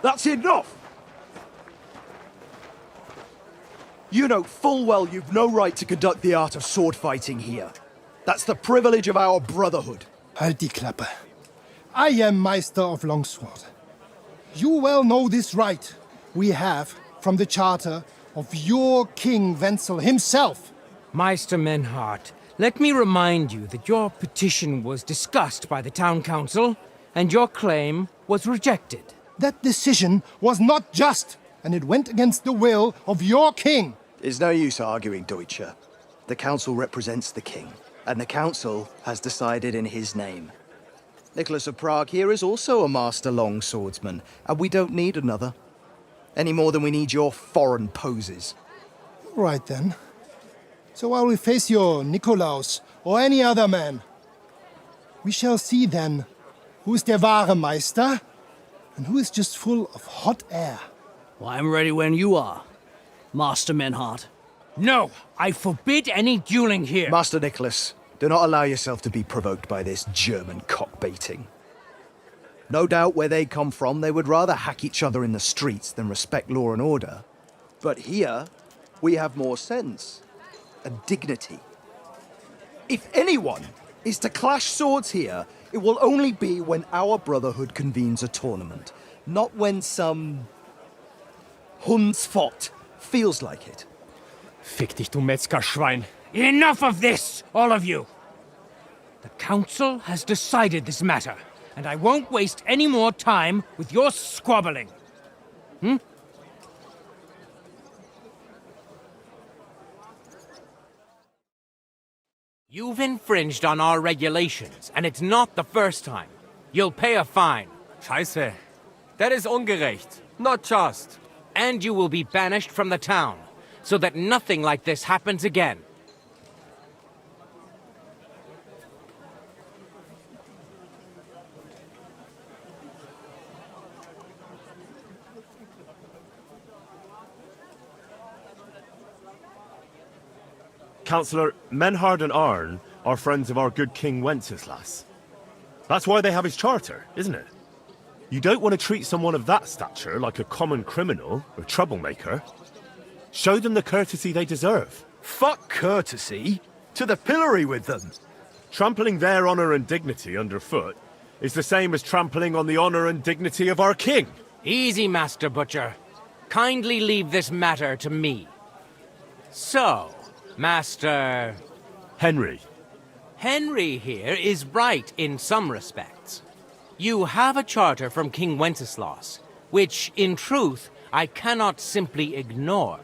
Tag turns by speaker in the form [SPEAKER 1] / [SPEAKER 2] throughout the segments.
[SPEAKER 1] That's enough! You know full well you've no right to conduct the art of sword fighting here. That's the privilege of our brotherhood.
[SPEAKER 2] Halt die Klappe. I am Meister of Longsword. You well know this right we have from the charter of your King Wenzel himself.
[SPEAKER 3] Meister Menhart, let me remind you that your petition was discussed by the town council, and your claim was rejected.
[SPEAKER 2] That decision was not just, and it went against the will of your king.
[SPEAKER 1] It's no use arguing, Deutscher. The council represents the king, and the council has decided in his name. Nicholas of Prague here is also a master longswordsman, and we don't need another. Any more than we need your foreign poses.
[SPEAKER 2] Right then. So I will face your Nikolaus or any other man. We shall see then who is der wahre Meister and who is just full of hot air.
[SPEAKER 4] Well, I'm ready when you are, Master Menhart.
[SPEAKER 3] No, I forbid any dueling here.
[SPEAKER 1] Master Nicholas, do not allow yourself to be provoked by this German cockbaiting. No doubt where they come from, they would rather hack each other in the streets than respect law and order. But here, we have more sense and dignity. If anyone is to clash swords here, it will only be when our brotherhood convenes a tournament, not when some Hundsfott feels like it.
[SPEAKER 3] Fick dich, du Metzgerschwein. Enough of this, all of you! The council has decided this matter, and I won't waste any more time with your squabbling. You've infringed on our regulations, and it's not the first time. You'll pay a fine.
[SPEAKER 5] Scheiße. That is ungerecht. Not just.
[SPEAKER 3] And you will be banished from the town, so that nothing like this happens again.
[SPEAKER 6] Councillor, Menhard and Arn are friends of our good King Wenceslas. That's why they have his charter, isn't it? You don't want to treat someone of that stature like a common criminal or troublemaker. Show them the courtesy they deserve.
[SPEAKER 1] Fuck courtesy! To the pillory with them!
[SPEAKER 6] Trampling their honor and dignity underfoot is the same as trampling on the honor and dignity of our king.
[SPEAKER 3] Easy, Master Butcher. Kindly leave this matter to me. So, Master...
[SPEAKER 6] Henry.
[SPEAKER 3] Henry here is right in some respects. You have a charter from King Wenceslas, which, in truth, I cannot simply ignore.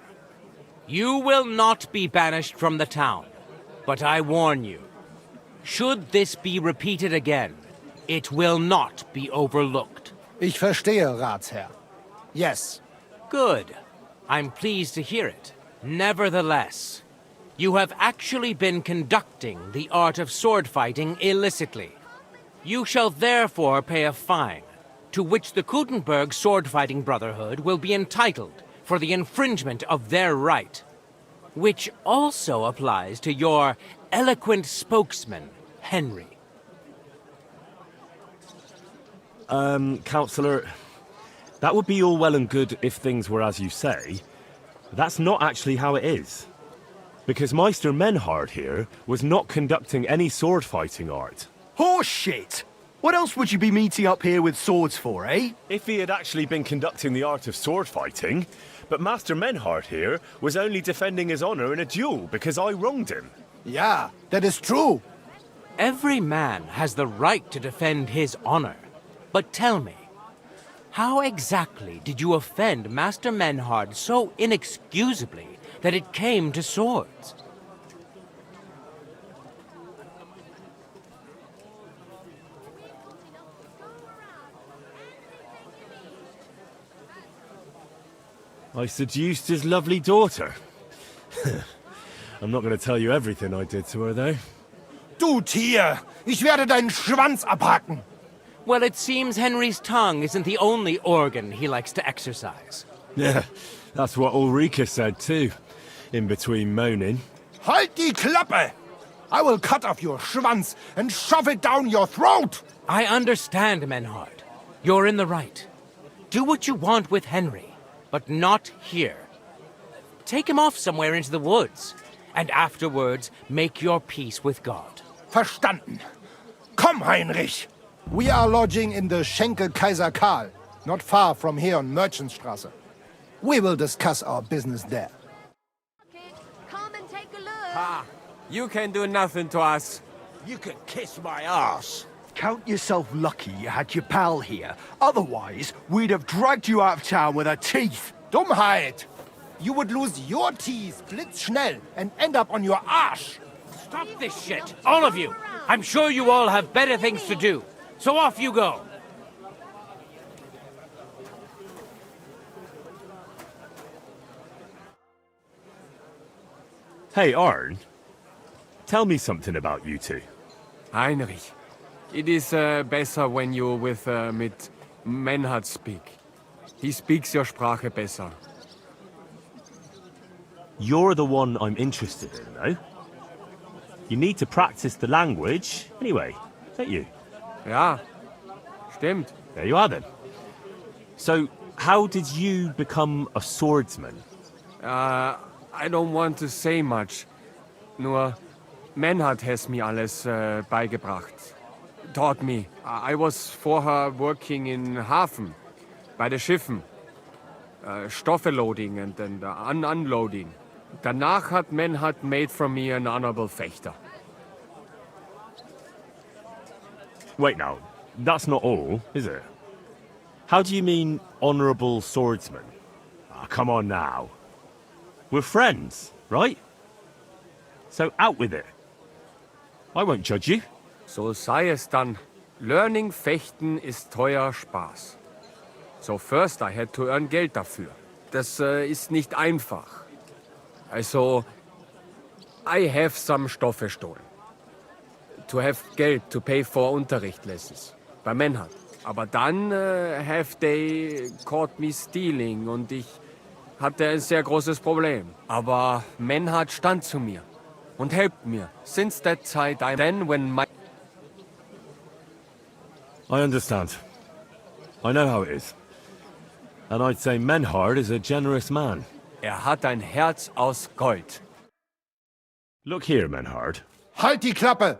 [SPEAKER 3] You will not be banished from the town, but I warn you, should this be repeated again, it will not be overlooked.
[SPEAKER 2] Ich verstehe, Ratsherr. Yes.
[SPEAKER 3] Good. I'm pleased to hear it. Nevertheless, you have actually been conducting the art of sword fighting illicitly. You shall therefore pay a fine, to which the Kuttenberg Sword-Fighting Brotherhood will be entitled for the infringement of their right, which also applies to your eloquent spokesman, Henry.
[SPEAKER 6] Councillor, that would be all well and good if things were as you say. That's not actually how it is. Because Meister Menhard here was not conducting any sword-fighting art.
[SPEAKER 1] Horseshit! What else would you be meeting up here with swords for, eh?
[SPEAKER 6] If he had actually been conducting the art of sword fighting, but Master Menhard here was only defending his honor in a duel because I wronged him.
[SPEAKER 2] Yeah, that is true.
[SPEAKER 3] Every man has the right to defend his honor. But tell me, how exactly did you offend Master Menhard so inexcusably that it came to swords?
[SPEAKER 6] I seduced his lovely daughter. I'm not going to tell you everything I did to her, though.
[SPEAKER 2] Du Tier! Ich werde deinen Schwanz abhacken!
[SPEAKER 3] Well, it seems Henry's tongue isn't the only organ he likes to exercise.
[SPEAKER 6] Yeah, that's what Ulrika said, too. In between moaning.
[SPEAKER 2] Halt die Klappe! I will cut off your Schwanz and shove it down your throat!
[SPEAKER 3] I understand, Menhard. You're in the right. Do what you want with Henry, but not here. Take him off somewhere into the woods, and afterwards make your peace with God.
[SPEAKER 2] Verstanden. Komm, Heinrich. We are lodging in the Schenkel Kaiser Karl, not far from here on Merchantstraße. We will discuss our business there.
[SPEAKER 7] Come and take a look.
[SPEAKER 5] Ah, you can do nothing to us.
[SPEAKER 8] You can kiss my ass.
[SPEAKER 1] Count yourself lucky you had your pal here. Otherwise, we'd have dragged you out of town with our teeth.
[SPEAKER 2] Dummheit! You would lose your teeth blitzschnell and end up on your arsch.
[SPEAKER 3] Stop this shit, all of you! I'm sure you all have better things to do, so off you go!
[SPEAKER 6] Hey, Arn. Tell me something about you two.
[SPEAKER 5] Heinrich, it is besser when you mit Menhard speak. He speaks your Sprache besser.
[SPEAKER 6] You're the one I'm interested in, no? You need to practice the language anyway, don't you?
[SPEAKER 5] Ja, stimmt.
[SPEAKER 6] There you are then. So, how did you become a swordsman?
[SPEAKER 5] I don't want to say much. Nur, Menhard has me alles beigebracht. Taught me. I was vorher working in Hafen, bei den Schiffen. Stoffe loading and unloading. Danach hat Menhard made from me an honorable fechter.
[SPEAKER 6] Wait now, that's not all, is it? How do you mean, honourable swordsman? Ah, come on now. We're friends, right? So out with it. I won't judge you.
[SPEAKER 5] So sei es dann. Learning fechten ist teuer Spaß. So first I had to earn Geld dafür. Das ist nicht einfach. Also, I have some Stoffe stolen. To have Geld to pay for Unterricht lessons. Bei Menhard. Aber dann have they caught me stealing und ich hatte ein sehr großes Problem. Aber Menhard stand zu mir und helpt mir. Since that time, then when my...
[SPEAKER 6] I understand. I know how it is. And I'd say Menhard is a generous man.
[SPEAKER 5] hat ein Herz aus Gold.
[SPEAKER 6] Look here, Menhard.
[SPEAKER 2] Halt die Klappe!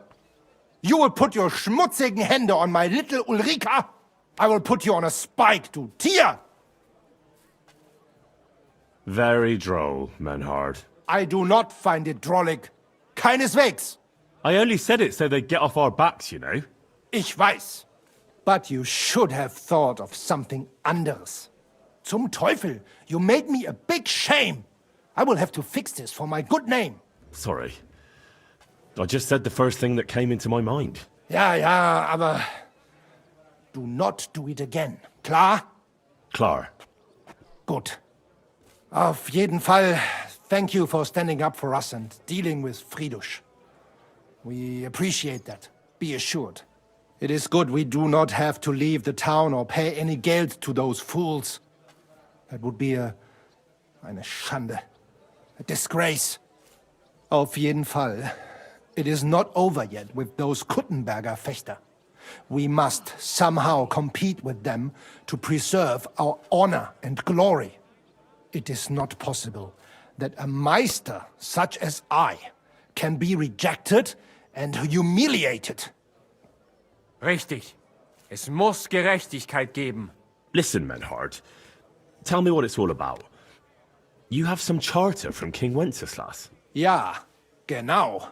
[SPEAKER 2] You will put your schmutzigen Hände on my little Ulrika! I will put you on a spike, du Tier!
[SPEAKER 6] Very droll, Menhard.
[SPEAKER 2] I do not find it drollig. Keineswegs.
[SPEAKER 6] I only said it so they'd get off our backs, you know.
[SPEAKER 2] Ich weiß. But you should have thought of something anderes. Zum Teufel, you made me a big shame. I will have to fix this for my good name.
[SPEAKER 6] Sorry. I just said the first thing that came into my mind.
[SPEAKER 2] Ja, ja, aber do not do it again. Klar?
[SPEAKER 6] Klar.
[SPEAKER 2] Gut. Auf jeden Fall, thank you for standing up for us and dealing with Fridusch. We appreciate that. Be assured. It is good we do not have to leave the town or pay any Geld to those fools. That would be eine Schande. A disgrace. Auf jeden Fall. It is not over yet with those Kuttenberger Fechter. We must somehow compete with them to preserve our honor and glory. It is not possible that a Meister such as I can be rejected and humiliated.
[SPEAKER 5] Richtig. Es muss Gerechtigkeit geben.
[SPEAKER 6] Listen, Menhard. Tell me what it's all about. You have some charter from King Wenceslas.
[SPEAKER 2] Ja, genau.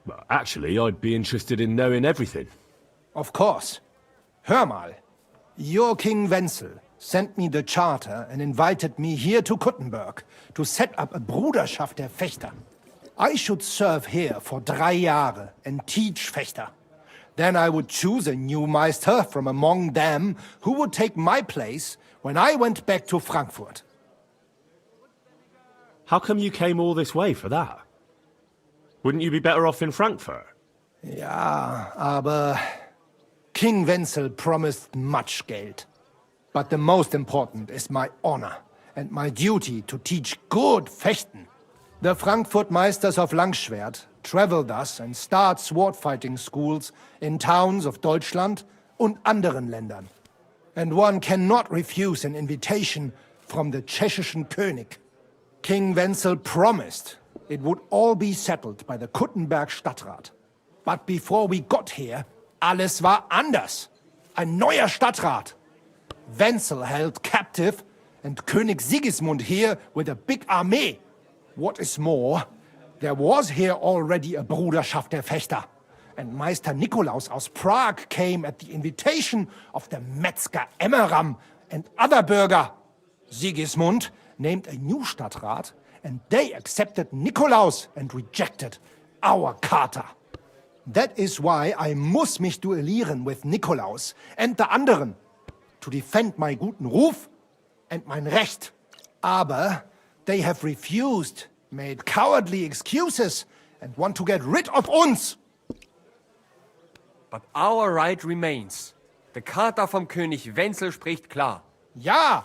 [SPEAKER 6] Well, actually, I'd be interested in knowing everything.
[SPEAKER 2] Of course. Hör mal. Your King Wenzel sent me the charter and invited me here to Kuttenberg to set up a Bruderschaft der Fechter. I should serve here for 3 Jahre and teach Fechter. Then I would choose a new Meister from among them who would take my place when I went back to Frankfurt.
[SPEAKER 6] How come you came all this way for that? Wouldn't you be better off in Frankfurt?
[SPEAKER 2] Ja, aber King Wenzel promised much Geld. But the most important is my honor and my duty to teach good Fechten. The Frankfurt Meisters of Langschwert travel thus and start sword fighting schools in towns of Deutschland, und anderen Ländern. And one cannot refuse an invitation from the tschechischen König. King Wenzel promised it would all be settled by the Kuttenberg Stadtrat. But before we got here, alles war anders. Ein neuer Stadtrat. Wenzel held captive and König Sigismund here with a big army. What is more, there was here already a Bruderschaft der Fechter. And Meister Nikolaus aus Prague came at the invitation of the Metzger Emmeram and other burger. Sigismund named a new Stadtrat, and they accepted Nikolaus and rejected our Charta. That is why I muss mich duellieren with Nikolaus and the anderen, to defend my guten Ruf and mein Recht. Aber they have refused, made cowardly excuses, and want to get rid of uns.
[SPEAKER 5] But our right remains. The Charta vom König Wenzel spricht klar.
[SPEAKER 2] Ja,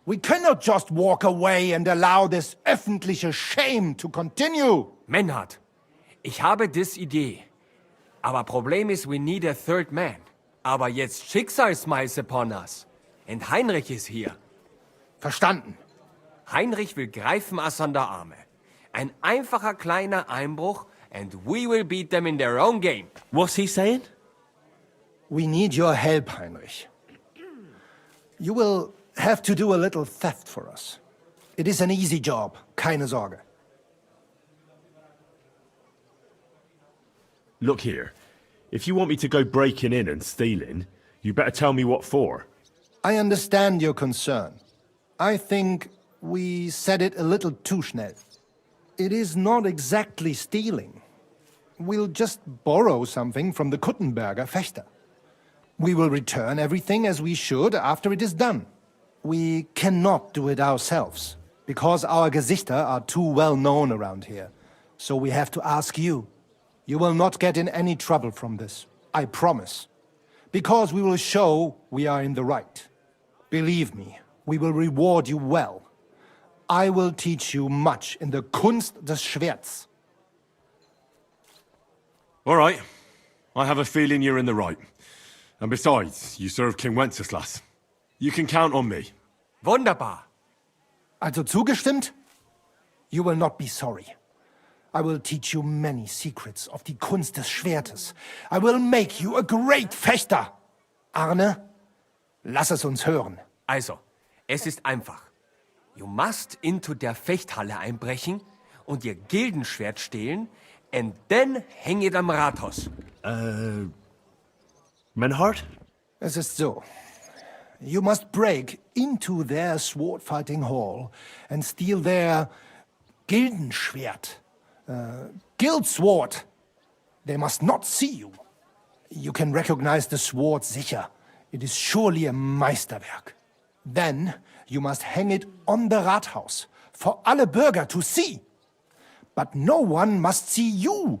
[SPEAKER 2] we cannot just walk away and allow this öffentliche shame to continue.
[SPEAKER 5] Menhard, ich habe dis Idee. Aber Problem ist, we need a third man. Aber jetzt Schicksalsschmeiß upon us. And Heinrich ist hier.
[SPEAKER 2] Verstanden.
[SPEAKER 5] Heinrich will greifen us an der Arme. Ein einfacher kleiner Einbruch and we will beat them in their own game.
[SPEAKER 6] What's he saying?
[SPEAKER 2] We need your help, Heinrich. You will have to do a little theft for us. It is an easy job, keine Sorge.
[SPEAKER 6] Look here. If you want me to go breaking in and stealing, you better tell me what for.
[SPEAKER 2] I understand your concern. I think we said it a little too schnell. It is not exactly stealing. We'll just borrow something from the Kuttenberger Fechter. We will return everything as we should after it is done. We cannot do it ourselves, because our Gesichter are too well known around here. So we have to ask you. You will not get in any trouble from this, I promise. Because we will show we are in the right. Believe me, we will reward you well. I will teach you much in the Kunst des Schwerts.
[SPEAKER 6] All right. I have a feeling you're in the right. And besides, you serve King Wenceslas. You can count on me.
[SPEAKER 5] Wunderbar.
[SPEAKER 2] Also zugestimmt? You will not be sorry. I will teach you many secrets of die Kunst des Schwertes. I will make you a great Fechter. Arne, lass es uns hören.
[SPEAKER 5] Also, es ist einfach. You must into der Fechthalle einbrechen und ihr Gildenschwert stehlen and then hang it am Rathaus.
[SPEAKER 6] Menhard?
[SPEAKER 2] Es ist so. You must break into their sword-fighting hall and steal their Gildenschwert. Guild sword. They must not see you. You can recognize the sword sicher. It is surely a Meisterwerk. Then you must hang it on the Rathaus for alle Bürger to see. But no one must see you.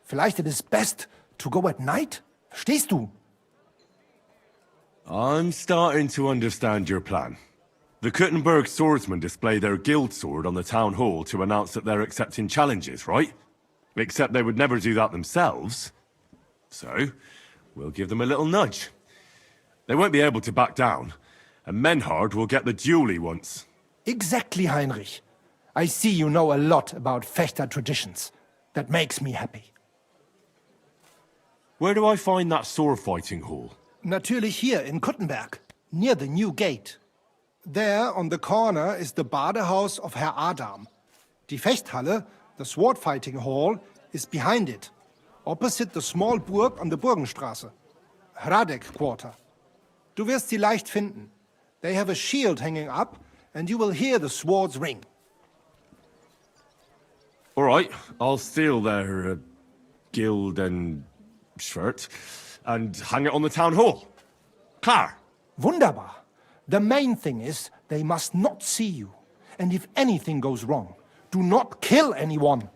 [SPEAKER 2] Vielleicht it is best to go at night? Verstehst du?
[SPEAKER 6] I'm starting to understand your plan. The Kuttenberg swordsmen display their guild sword on the town hall to announce that they're accepting challenges, right? Except they would never do that themselves. So, we'll give them a little nudge. They won't be able to back down, and Menhard will get the duel he wants.
[SPEAKER 2] Exactly, Heinrich. I see you know a lot about Fechter traditions. That makes me happy.
[SPEAKER 6] Where do I find that sword fighting hall?
[SPEAKER 2] Natürlich hier in Kuttenberg, near the new gate. There, on the corner, is the Badehaus of Herr Adam. Die Fechthalle, the sword fighting hall, is behind it, opposite the small Burg on the Burgenstraße. Hradek Quarter. Du wirst sie leicht finden. They have a shield hanging up, and you will hear the swords ring.
[SPEAKER 6] All right, I'll steal their guild and shirt and hang it on the town hall. Klar.
[SPEAKER 2] Wunderbar. The main thing is they must not see you. And if anything goes wrong, do not kill anyone.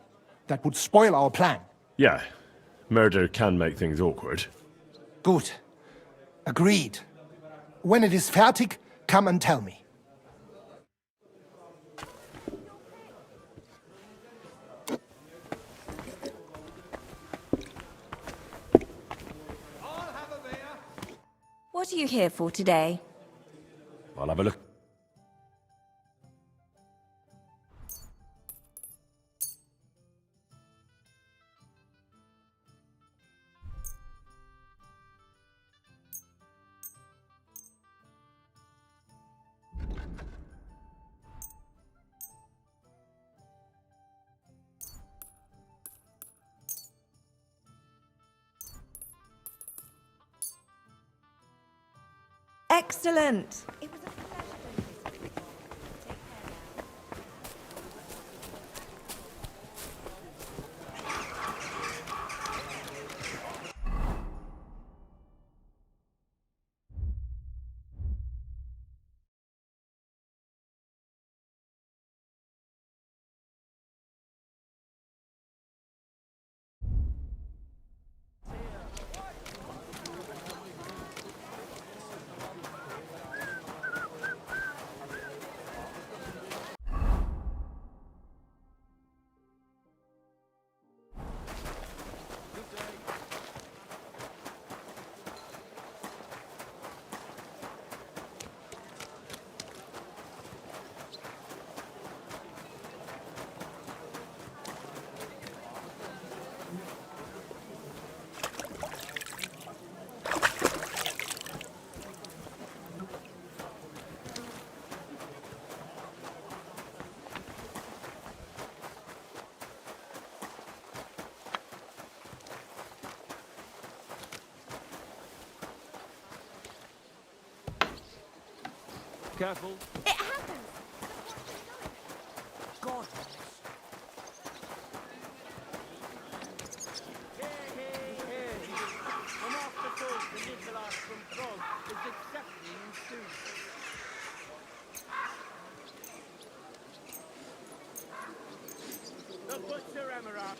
[SPEAKER 2] That would spoil our plan.
[SPEAKER 6] Yeah, murder can make things awkward.
[SPEAKER 2] Gut. Agreed. When it is fertig, come and tell me.
[SPEAKER 9] What are you here for today?
[SPEAKER 6] I'll have a look.
[SPEAKER 9] Excellent. It was a pleasure. Take care now.
[SPEAKER 5] Careful.
[SPEAKER 7] It happens!
[SPEAKER 8] God.
[SPEAKER 3] I'm off the toast to Nicholas from Prague is accepting soon. The butcher emerald.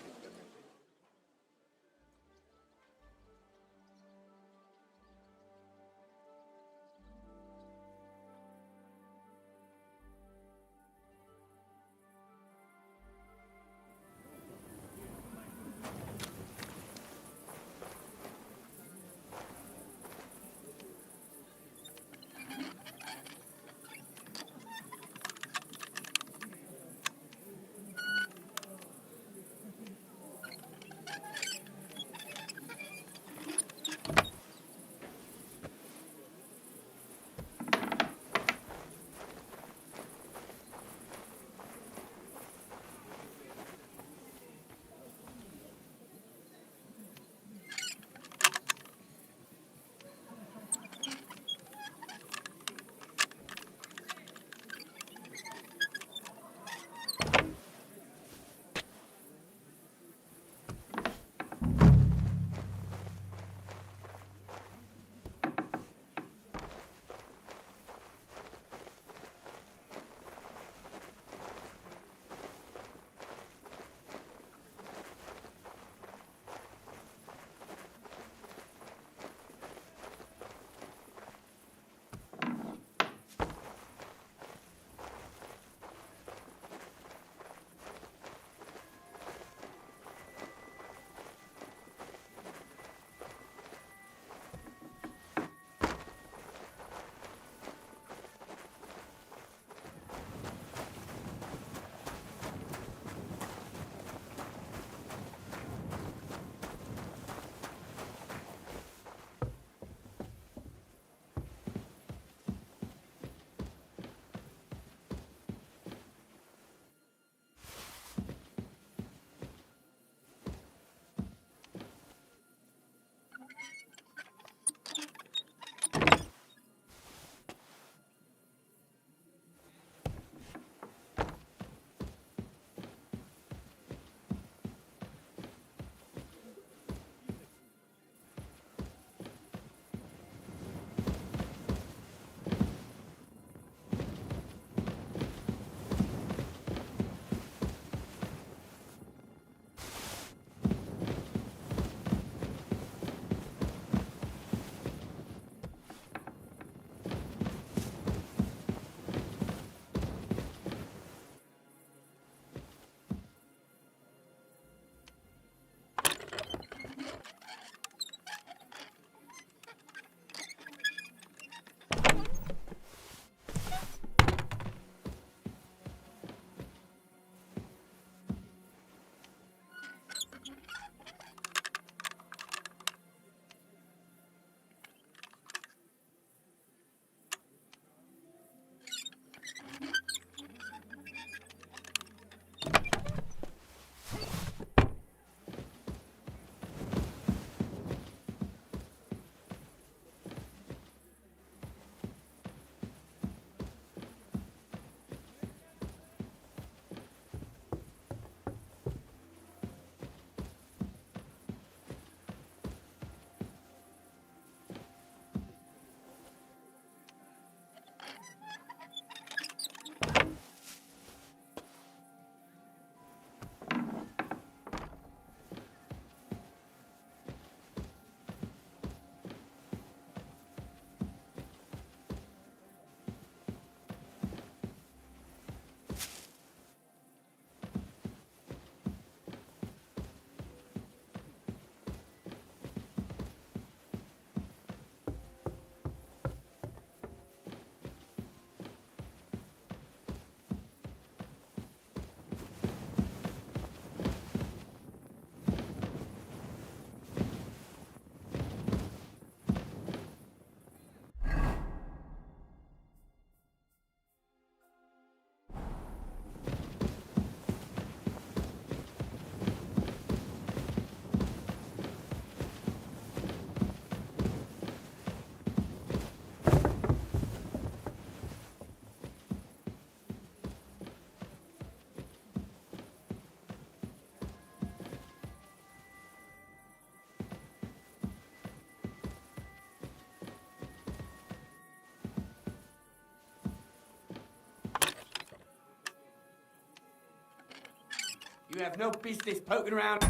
[SPEAKER 10] You have no business poking around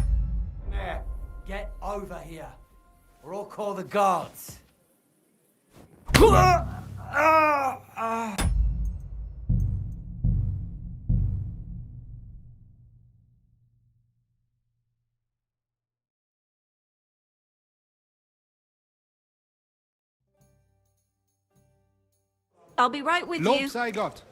[SPEAKER 10] there. Get over here, or I'll call the guards.
[SPEAKER 7] I'll be right with you.
[SPEAKER 2] Lopes I got.